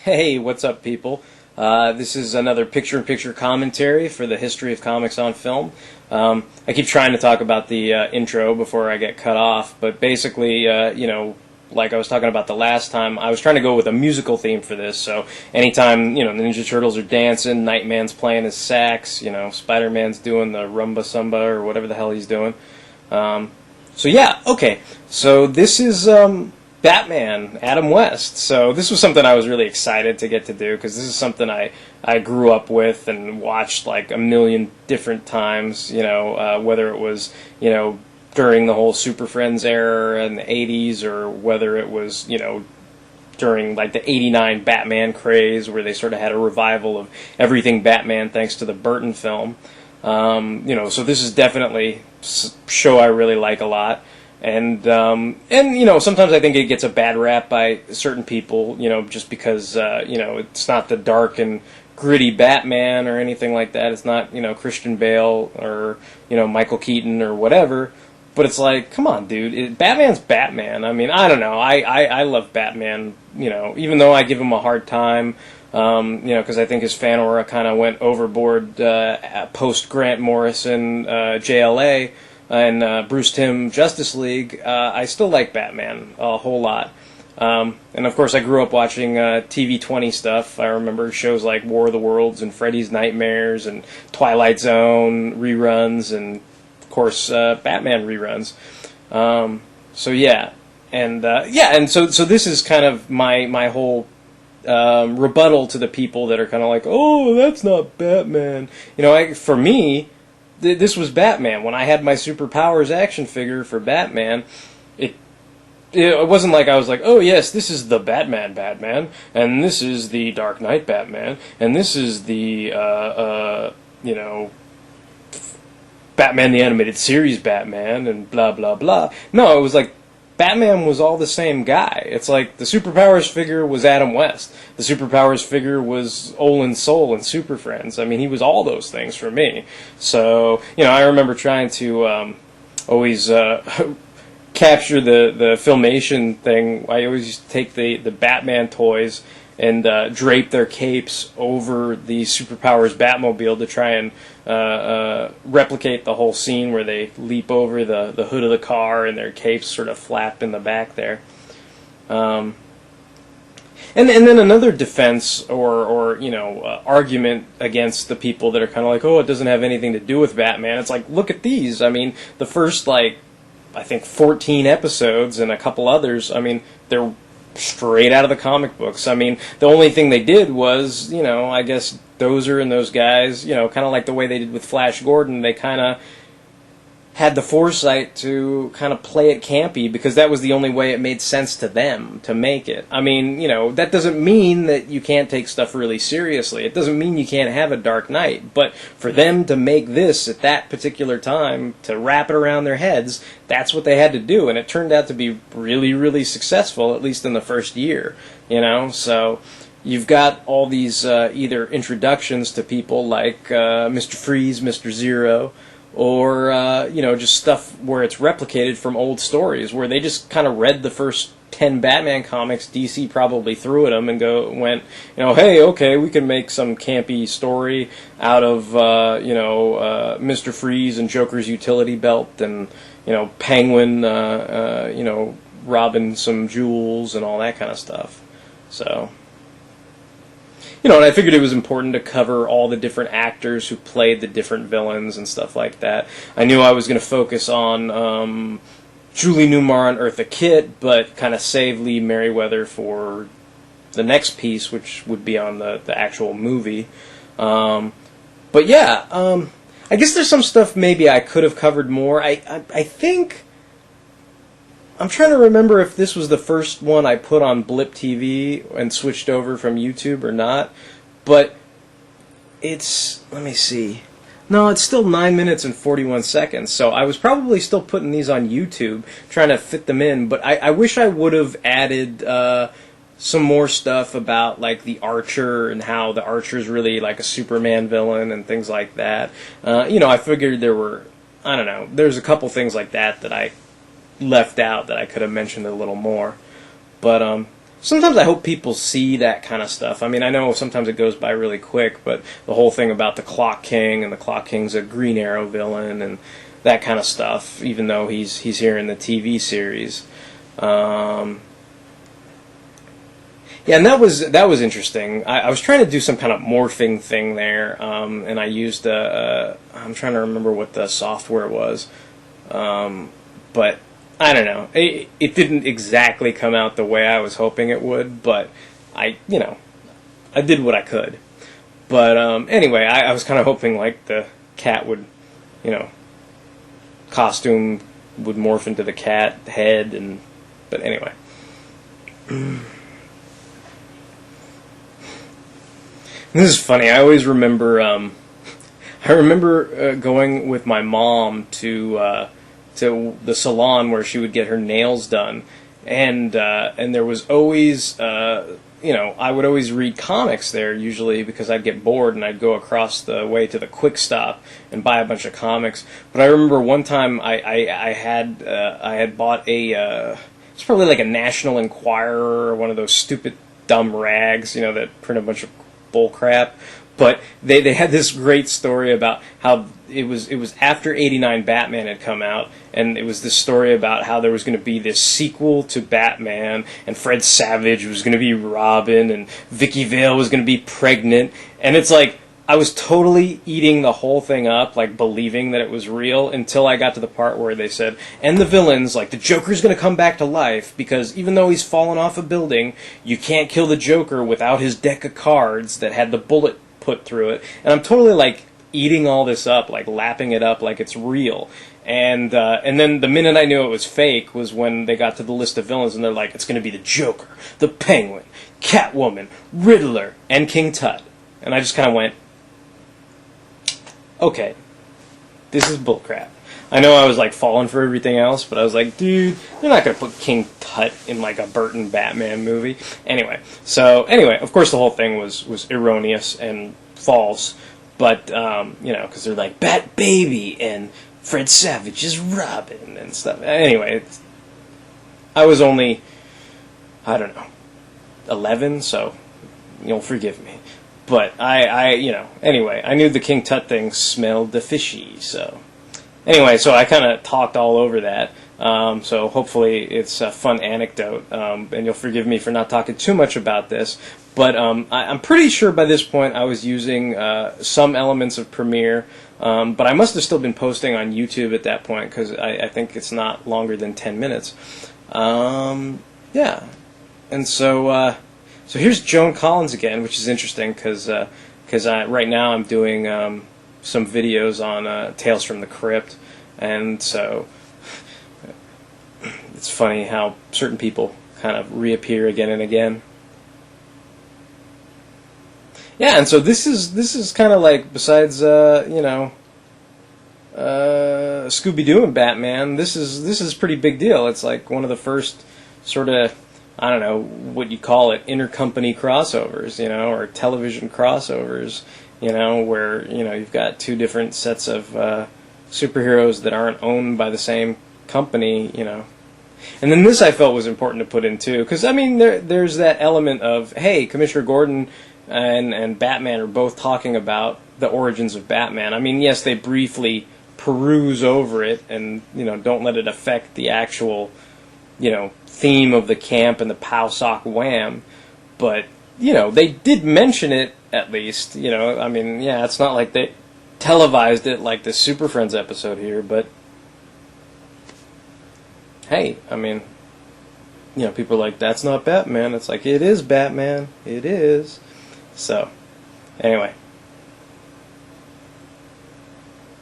Hey, what's up, people? This is another picture-in-picture commentary for the history of comics on film. I keep trying to talk about the intro before I get cut off, but basically, like I was talking about the last time, I was trying to go with a musical theme for this. So anytime, the Ninja Turtles are dancing, Nightman's playing his sax, Spider-Man's doing the rumba samba or whatever the hell he's doing. So yeah, okay. So this is Batman, Adam West. So this was something I was really excited to get to do because this is something I grew up with and watched like a million different times, whether it was, during the whole Super Friends era in the 80s or whether it was, during like the 89 Batman craze where they sort of had a revival of everything Batman thanks to the Burton film. So this is definitely a show I really like a lot. And sometimes I think it gets a bad rap by certain people, just because, it's not the dark and gritty Batman or anything like that. It's not, Christian Bale or, Michael Keaton or whatever. But it's like, come on, dude. Batman's Batman. I mean, I don't know. I love Batman, even though I give him a hard time, because I think his fan aura kind of went overboard post-Grant Morrison JLA. And Bruce Timm Justice League, I still like Batman a whole lot. And of course I grew up watching TV-20 stuff. I remember shows like War of the Worlds and Freddy's Nightmares and Twilight Zone reruns and of course Batman reruns. So yeah. And so this is kind of my whole rebuttal to the people that are kind of like, oh, that's not Batman. For me, this was Batman. When I had my superpowers action figure for Batman, it wasn't like I was like, oh yes, this is the Batman, and this is the Dark Knight Batman, and this is the Batman the Animated Series Batman, and blah blah blah. No, it was like Batman was all the same guy. It's like the superpowers figure was Adam West. The superpowers figure was Olin Soul and Super Friends. I mean, he was all those things for me. So, I remember trying to always capture the Filmation thing. I always used to take the Batman toys and drape their capes over the Superpowers Batmobile to try and replicate the whole scene where they leap over the hood of the car and their capes sort of flap in the back there. And then another defense or argument against the people that are kind of like, oh, it doesn't have anything to do with Batman. It's like, look at these. I mean, the first, I think 14 episodes and a couple others, I mean, they're straight out of the comic books. I mean, the only thing they did was, I guess Dozer and those guys, kind of like the way they did with Flash Gordon, they kind of had the foresight to kind of play it campy because that was the only way it made sense to them to make it. I mean, that doesn't mean that you can't take stuff really seriously. It doesn't mean you can't have a Dark Knight. But for them to make this at that particular time, to wrap it around their heads, that's what they had to do. And it turned out to be really, really successful, at least in the first year. So you've got all these either introductions to people like Mr. Freeze, Mr. Zero, or just stuff where it's replicated from old stories where they just kind of read the first 10 Batman comics DC probably threw at them and went, hey, okay, we can make some campy story out of Mr. Freeze and Joker's utility belt and Penguin robbing some jewels and all that kind of stuff. So and I figured it was important to cover all the different actors who played the different villains and stuff like that. I knew I was going to focus on Julie Newmar and Eartha Kitt, but kind of save Lee Merriweather for the next piece, which would be on the actual movie. But yeah, I guess there's some stuff maybe I could have covered more. I think I'm trying to remember if this was the first one I put on Blip TV and switched over from YouTube or not, but let me see. No, it's still 9 minutes and 41 seconds, so I was probably still putting these on YouTube, trying to fit them in, but I wish I would have added some more stuff about like the Archer and how the Archer's really like a Superman villain and things like that. I figured there's a couple things like that I left out that I could have mentioned a little more. But sometimes I hope people see that kind of stuff. I mean, I know sometimes it goes by really quick, but the whole thing about the Clock King, and the Clock King's a Green Arrow villain, and that kind of stuff, even though he's here in the TV series. Yeah, and that was interesting. I was trying to do some kind of morphing thing there, and I used I'm trying to remember what the software was, but I don't know. It didn't exactly come out the way I was hoping it would, but I did what I could. But anyway, I was kind of hoping like the cat would, costume would morph into the cat head, but anyway. This is funny. I always remember. I remember going with my mom to the salon where she would get her nails done, and there was always I would always read comics there usually because I'd get bored and I'd go across the way to the Quick Stop and buy a bunch of comics. But I remember one time I had bought it's probably like a National Enquirer or one of those stupid dumb rags that print a bunch of bull crap, but they had this great story about how it was after '89 Batman had come out, and it was this story about how there was going to be this sequel to Batman, and Fred Savage was going to be Robin, and Vicky Vale was going to be pregnant, and it's like I was totally eating the whole thing up, like believing that it was real, until I got to the part where they said, and the villains, like the Joker's going to come back to life, because even though he's fallen off a building, you can't kill the Joker without his deck of cards that had the bullet put through it. And I'm totally like eating all this up, like lapping it up like it's real. And then the minute I knew it was fake was when they got to the list of villains, and they're like, it's going to be the Joker, the Penguin, Catwoman, Riddler, and King Tut. And I just kind of went, okay, this is bullcrap. I know I was like falling for everything else, but I was like, dude, they're not going to put King Tut in like a Burton Batman movie. Anyway, of course the whole thing was erroneous and false, but, because they're like, Bat Baby and Fred Savage is Robin and stuff. Anyway, I was only, I don't know, 11, so you'll forgive me. But anyway, I knew the King Tut thing smelled the fishy, so. Anyway, so I kind of talked all over that, so hopefully it's a fun anecdote, and you'll forgive me for not talking too much about this, but I'm pretty sure by this point I was using some elements of Premiere, but I must have still been posting on YouTube at that point, because I think it's not longer than 10 minutes. Yeah, and so here's Joan Collins again, which is interesting, because right now I'm doing some videos on Tales from the Crypt, and so it's funny how certain people kind of reappear again and again. Yeah, and so this is kind of like, besides Scooby-Doo and Batman, this is a pretty big deal. It's like one of the first sort of, I don't know what you call it, intercompany crossovers, or television crossovers, where, you've got two different sets of superheroes that aren't owned by the same company, And then this I felt was important to put in too, because, I mean, there's that element of, hey, Commissioner Gordon and Batman are both talking about the origins of Batman. I mean, yes, they briefly peruse over it and, don't let it affect the actual, theme of the camp and the pow sock wham, but, they did mention it at least, I mean, yeah, it's not like they televised it like the Super Friends episode here, but hey, I mean, people are like, that's not Batman. It's like, it is Batman. It is. So, anyway.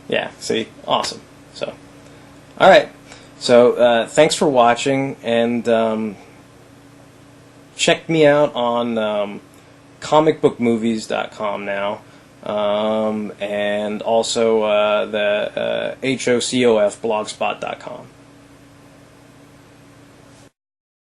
Yeah, see? Awesome. So, alright. So, thanks for watching, and check me out on comicbookmovies.com now, and also the HOCOF blogspot.com.